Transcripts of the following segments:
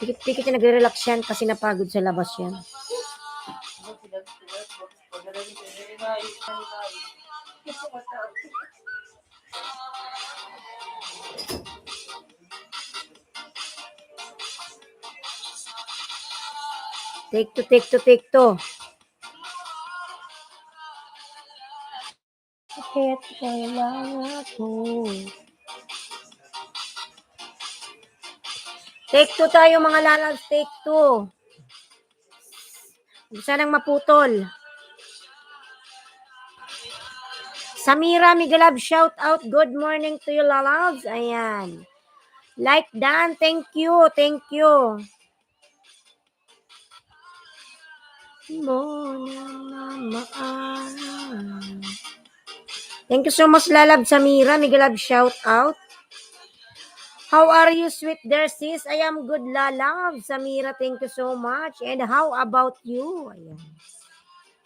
Pikit-pikit na nagre-relax yan kasi napagod sa labas yan. Take two. Bakit kailangan ako? Take two tayo mga lalabs, take two. Sanang maputol. Samira Migalab, shout out. Good morning to you, lalabs. Ayan. Like Dan, thank you. Thank you. Thank you so much, lalab Samira Migalab, shout out. How are you, sweet there, sis? I am good, lalab Samira, thank you so much. And how about you? Ayan.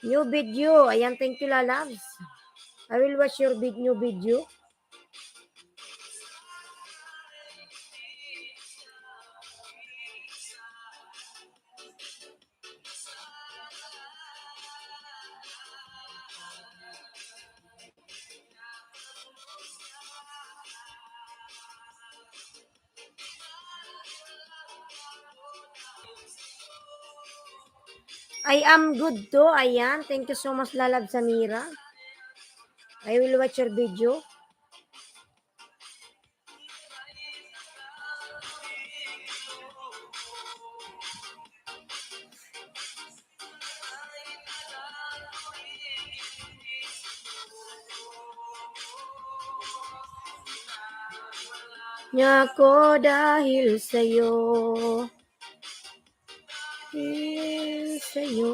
New video. Ayan, thank you, lalabs. I will watch your new video. I am good too. Ayan. Thank you so much, lalab Samira. I will watch your video. Niya ko dahil sa'yo. Sa'yo.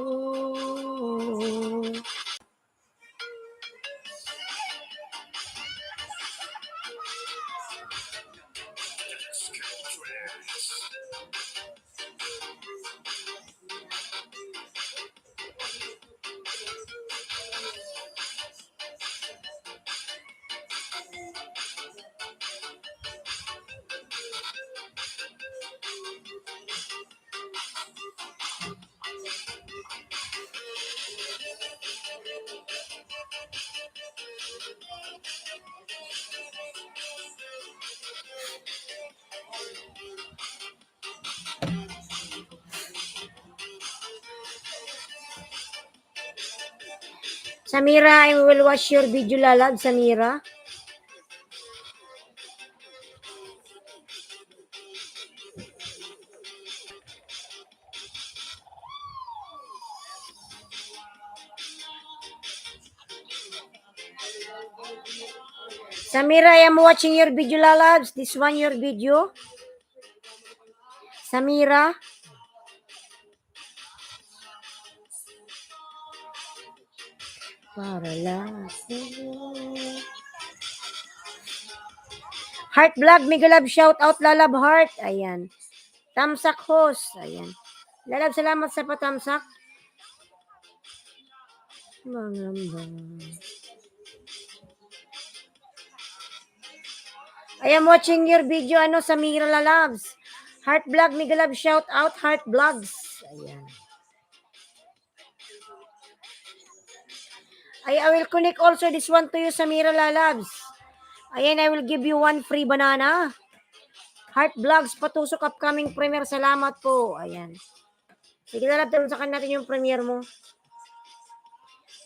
Samira, I will watch your video, lalab Samira. Samira, I am watching your video, lalabs. This one your video. Samira. Para lang. Heart vlog, Migalab, shout out, lalab heart. Ayan. Tamsak host. Ayan. Lalab, salamat sa patamsak. I am watching your video, Samira, lalabs. Heart vlog, Migalab, shout out, heart vlogs. Ayan. I will connect also this one to you, Samira, lalabs. Ayan, I will give you one free banana. Heart vlogs, patusok upcoming premiere. Salamat po. Ayan. Sige, lalab, talusakan natin yung premiere mo.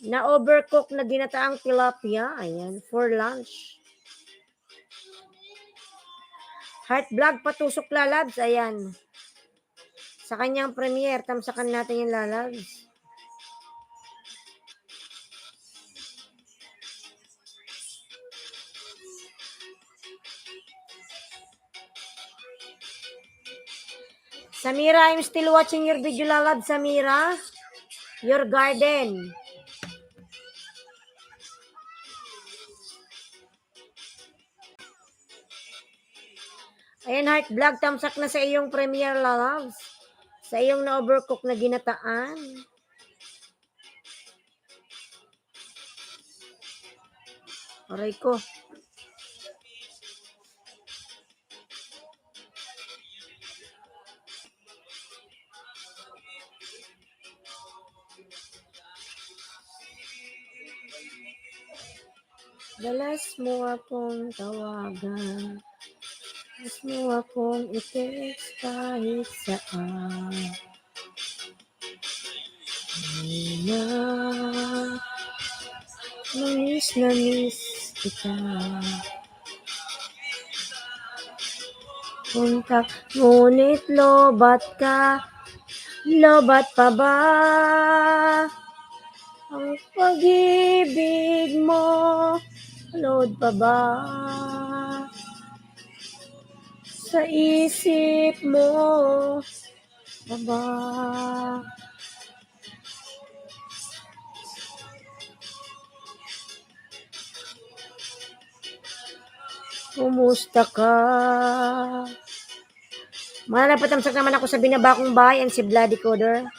Na overcook na ginataang tilapia. Ayan, for lunch. Heart vlog, patusok, lalabs. Ayan. Sa kanyang premiere, tamsakan natin yung lalabs. Samira, I'm still watching your video, lalab, Samira. Your garden. Ayan, heart vlog, tamsak na sa iyong premiere, lalabs. Sa iyong na-overcook na ginataan. Aray ko. Dalas mo akong tawagan. Dalas mo akong i-text kahit saan. Na miss kita. Kontak, ngunit lobat ka. Lobat pa ba ang pag-ibig mo? Load pa ba sa isip mo? Pa ba? Kumusta ka? Malalapatamsak naman ako sa binaba kong bahay and si Bloody Coder.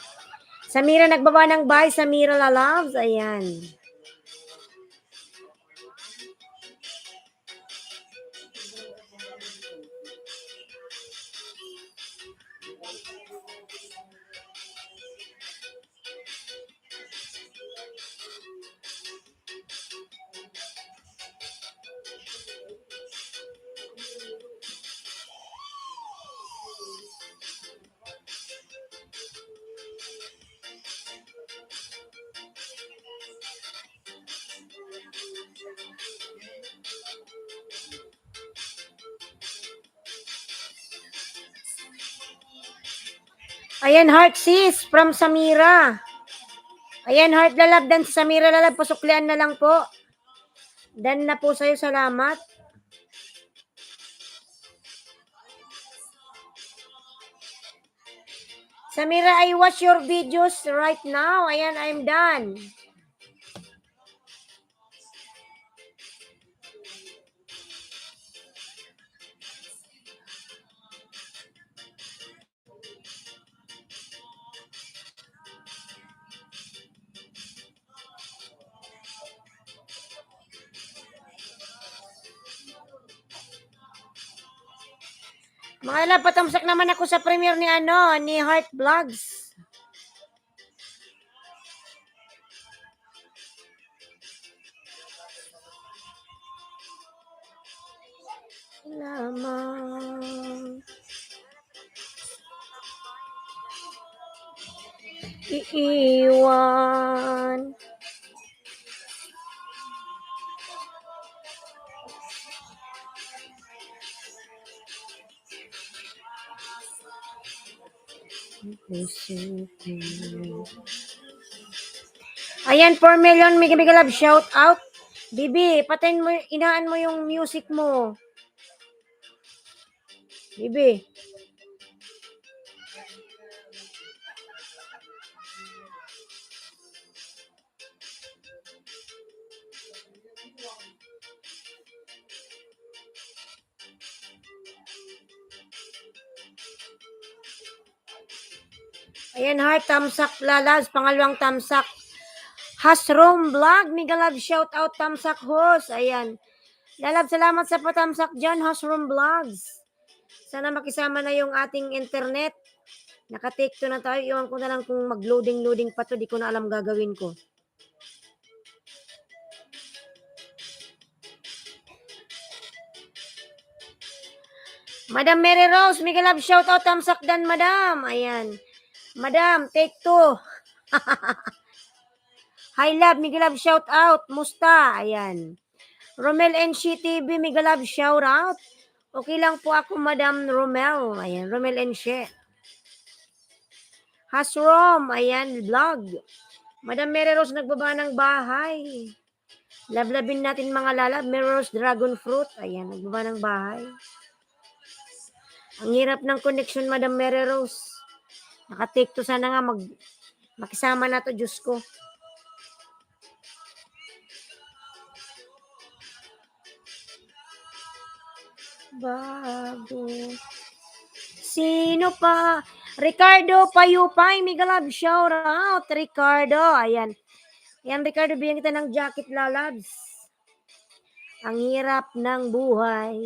Samira nagbaba ng bahay, Samira Lalabs. Ayan. Ayan, heart sis from Samira. Ayan, heart lalab dan sa Samira lalab. Pasuklian na lang po. Dan na po sa'yo. Salamat. Samira, I watch your videos right now. Ayan, I'm done. Mga lab, patamsak naman ako sa premiere ni Heart Vlogs. Lamang iiwan. Ayan, 4 million Mega Love, shout out. Bibi, patayin mo, inaan mo yung music mo. Bibi. Ayan, heart, tamsak, lalabs, pangalawang tamsak. Hasroom Vlog, Mega Love, shout out, tamsak host. Ayan. Lalab, salamat sa patamsak dyan, Hasroom Vlogs. Sana makisama na yung ating internet. Naka-take to na tayo. Iwan ko na lang kung mag-loading pa to. Di ko na alam gagawin ko. Madam Mary Rose, Mega Love, shout out, tamsak dan, madam. Ayan. Madam, take two. Hi love, Mega Love, shout out. Musta? Ayan. Romel NC TV, Mega Love, shout out. Okay lang po ako, Madam Romel. Ayan, Romel NC. Hasrom, ayan, vlog. Madam Mary Rose, nagbaba ng bahay. Lablabin natin mga lalab. Mary Rose Dragon Fruit. Ayan, nagbaba ng bahay. Ang hirap ng connection, Madam Mary Rose. Naka-take to, sana nga makisama na to, Diyos ko. Bago. Sino pa? Ricardo Payupay, Mega Love, shout out. Ricardo, ayan. Ayan, Ricardo, bigyan kita ng jacket, lalabs. Ang hirap ng buhay.